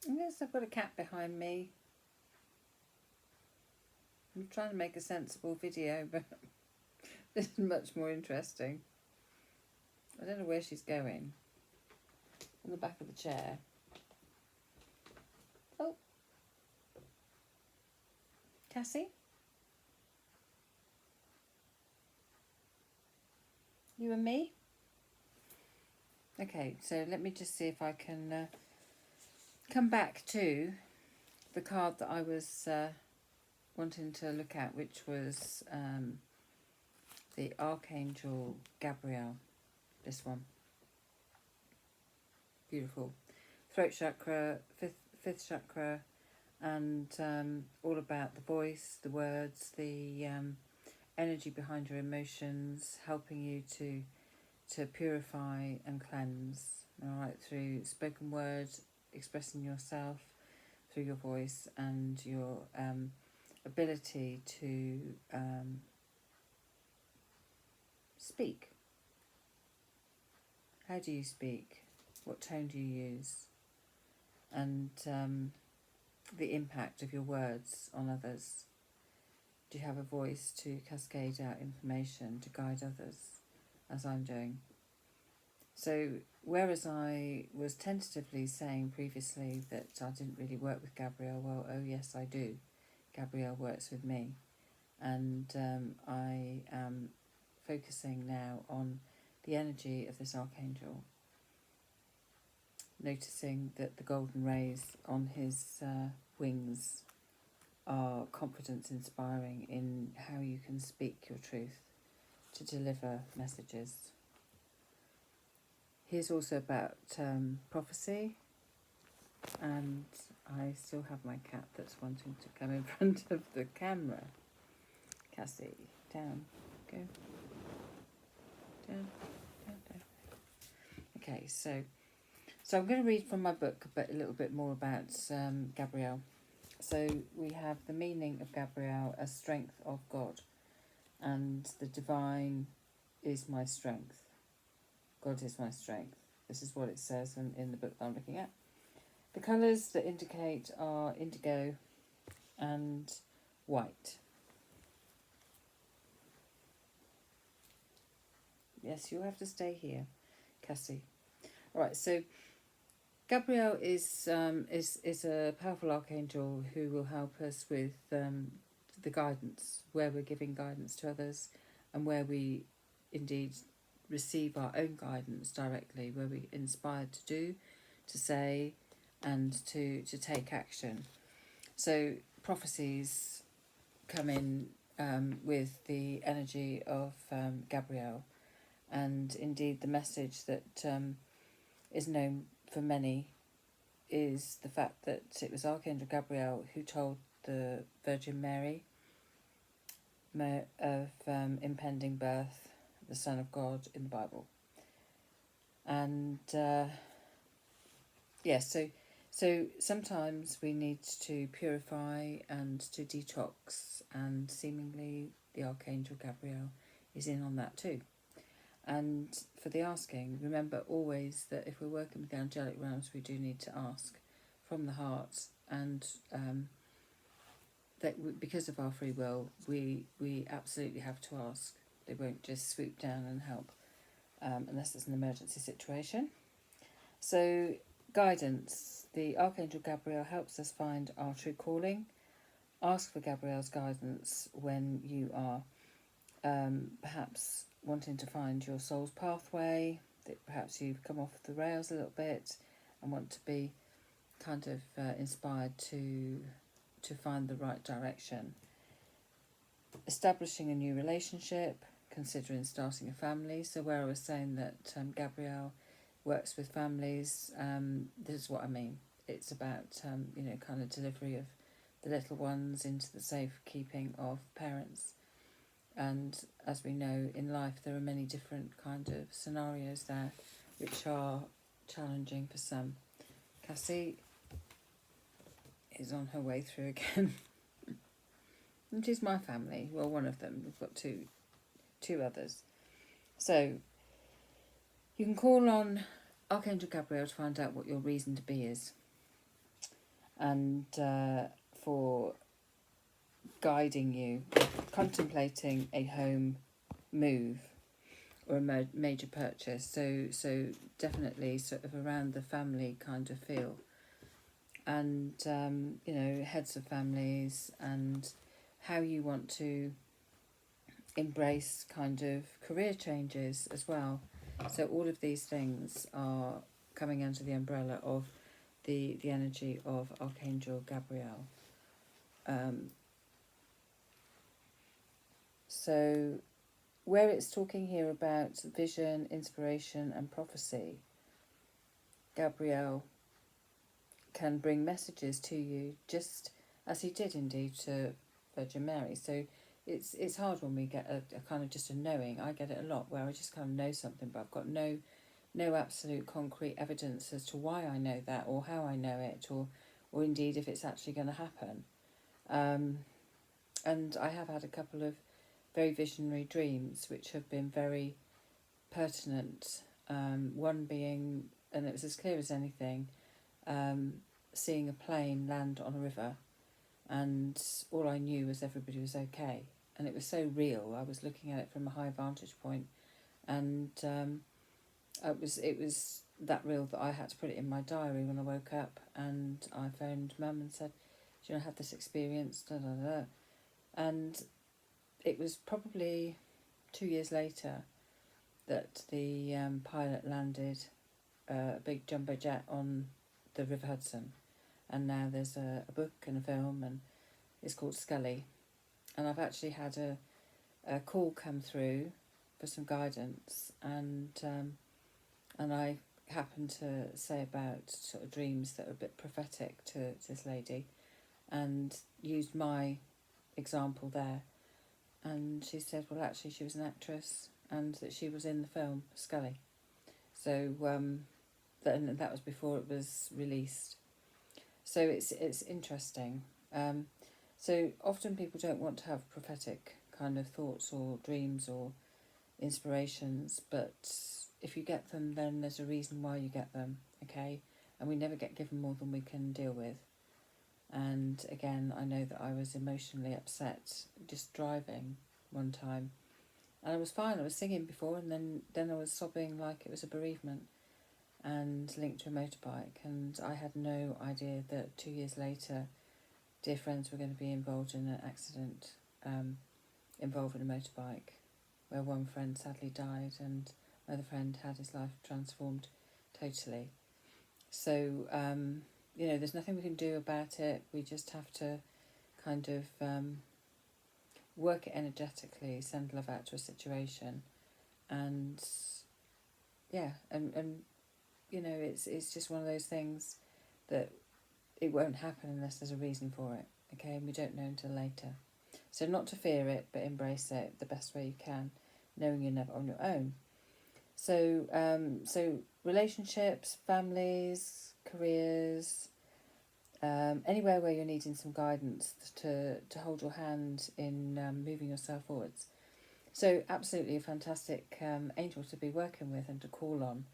Yes, I've got a cat behind me. I'm trying to make a sensible video, but this is much more interesting. I don't know where she's going. On the back of the chair. Oh, Cassie? You and me? Okay, so let me just see if I can come back to the card that I was wanting to look at, which was the Archangel Gabriel. This one. Beautiful. Throat chakra, fifth chakra, and all about the voice, the words, the energy behind your emotions, helping you to purify and cleanse. All right, through spoken word, expressing yourself through your voice and your ability to speak. How do you speak? What tone do you use? And the impact of your words on others. Do you have a voice to cascade out information to guide others, as I'm doing? So whereas I was tentatively saying previously that I didn't really work with Gabriel, well, oh yes, I do. Gabriel works with me. And I am focusing now on the energy of this archangel, noticing that the golden rays on his wings are confidence inspiring in how you can speak your truth to deliver messages. Here's also about prophecy, and I still have my cat that's wanting to come in front of the camera. Cassie, down, go, down, down, down. Okay, so I'm going to read from my book a little bit more about Gabriel. So we have the meaning of Gabriel as strength of God, and the divine is my strength. God is my strength. This is what it says in the book that I'm looking at. The colours that indicate are indigo and white. Yes, you'll have to stay here, Cassie. All right, so Gabriel is a powerful archangel who will help us with the guidance, where we're giving guidance to others, and where we indeed receive our own guidance directly, where we're inspired to do, to say, and to take action. So prophecies come in with the energy of Gabriel, and indeed the message that is known for many is the fact that it was Archangel Gabriel who told the Virgin Mary of impending birth, the Son of God in the Bible. And yes, so sometimes we need to purify and to detox, and seemingly the Archangel Gabriel is in on that too. And for the asking, remember always that if we're working with the angelic realms, we do need to ask from the heart, and that because of our free will, we absolutely have to ask. They won't just swoop down and help unless it's an emergency situation. So guidance. The Archangel Gabriel helps us find our true calling. Ask for Gabriel's guidance when you are perhaps wanting to find your soul's pathway, that perhaps you've come off the rails a little bit and want to be kind of inspired to find the right direction. Establishing a new relationship, considering starting a family. So where I was saying that Gabriel works with families, this is what I mean. It's about kind of delivery of the little ones into the safekeeping of parents. And as we know in life, there are many different kind of scenarios there which are challenging for some. Cassie is on her way through again. And she's my family. Well, one of them. We've got two others. So you can call on Archangel Gabriel to find out what your reason to be is. and for guiding you, contemplating a home move or a major purchase. So definitely sort of around the family kind of feel, and you know, heads of families, and how you want to embrace kind of career changes as well. So all of these things are coming under the umbrella of the energy of Archangel Gabriel. So where it's talking here about vision, inspiration and prophecy, Gabriel can bring messages to you, just as he did indeed to Virgin Mary. So it's hard when we get a kind of just a knowing. I get it a lot where I just kind of know something, but I've got no absolute concrete evidence as to why I know that, or how I know it, or indeed if it's actually going to happen. And I have had a couple of very visionary dreams which have been very pertinent. One being, and it was as clear as anything, seeing a plane land on a river, and all I knew was everybody was okay, and it was so real. I was looking at it from a high vantage point, and it was that real that I had to put it in my diary when I woke up, and I phoned Mum and said, "Do you know, I had this experience?" Da, da, da. And it was probably 2 years later that the pilot landed a big jumbo jet on the River Hudson, and now there's a book and a film, and it's called Scully. And I've actually had a call come through for some guidance, and I happened to say about sort of dreams that are a bit prophetic to this lady, and used my example there. And she said, well, actually she was an actress, and that she was in the film Scully. So that was before it was released. So it's interesting. So often people don't want to have prophetic kind of thoughts or dreams or inspirations, but if you get them, then there's a reason why you get them, okay? And we never get given more than we can deal with. And again, I know that I was emotionally upset just driving one time, and I was fine. I was singing before, and then I was sobbing like it was a bereavement, and linked to a motorbike. And I had no idea that 2 years later, dear friends were going to be involved in an accident involving a motorbike, where one friend sadly died, and another friend had his life transformed totally. So you know, there's nothing we can do about it. We just have to kind of work it energetically, send love out to a situation, and yeah, and you know, it's just one of those things that it won't happen unless there's a reason for it, okay? And we don't know until later. So not to fear it, but embrace it the best way you can, knowing you're never on your own. So so relationships, families, careers, anywhere where you're needing some guidance to hold your hand in moving yourself forwards. So absolutely a fantastic angel to be working with and to call on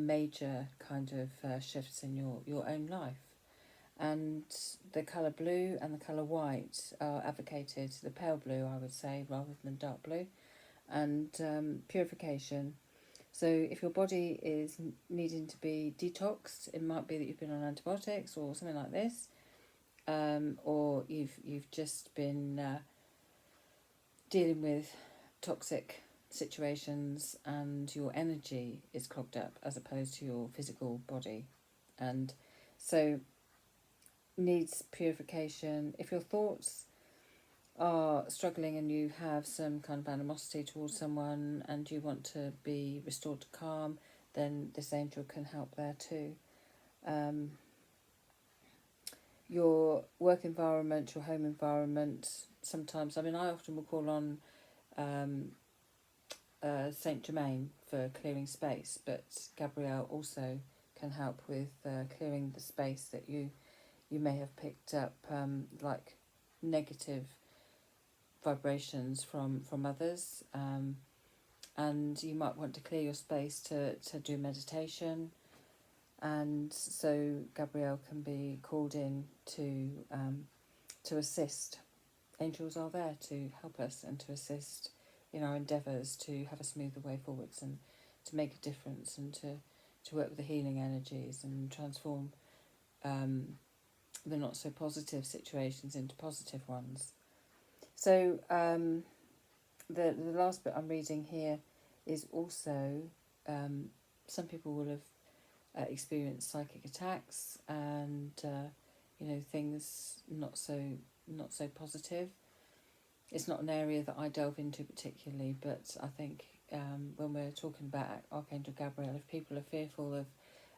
major kind of shifts in your own life. And the colour blue and the colour white are advocated, the pale blue I would say rather than dark blue, and purification. So if your body is needing to be detoxed, it might be that you've been on antibiotics or something like this, or you've just been dealing with toxic situations and your energy is clogged up as opposed to your physical body, and so needs purification. If your thoughts are struggling and you have some kind of animosity towards someone and you want to be restored to calm, then this angel can help there too. Your work environment, your home environment, sometimes, I mean, I often will call on Saint Germain for clearing space, but Gabrielle also can help with clearing the space that you may have picked up, like negative vibrations from others, and you might want to clear your space to do meditation, and so Gabriel can be called in to assist. Angels are there to help us and to assist in our endeavours to have a smoother way forwards and to make a difference and to work with the healing energies and transform the not so positive situations into positive ones. So the last bit I'm reading here is also some people will have experienced psychic attacks and things not so positive. It's not an area that I delve into particularly, but I think when we're talking about Archangel Gabriel, if people are fearful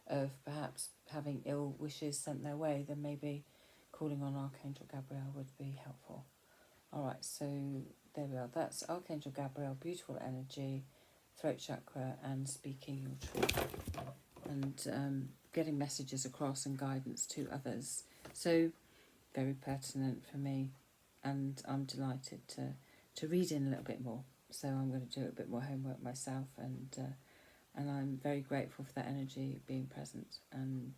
of perhaps having ill wishes sent their way, then maybe calling on Archangel Gabriel would be helpful. Alright, so there we are. That's Archangel Gabriel, beautiful energy, throat chakra, and speaking your truth, and getting messages across and guidance to others. So very pertinent for me, and I'm delighted to read in a little bit more. So I'm going to do a bit more homework myself, and I'm very grateful for that energy being present, and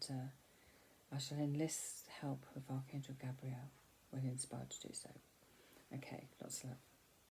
I shall enlist help of Archangel Gabriel when inspired to do so. Okay, lots of love.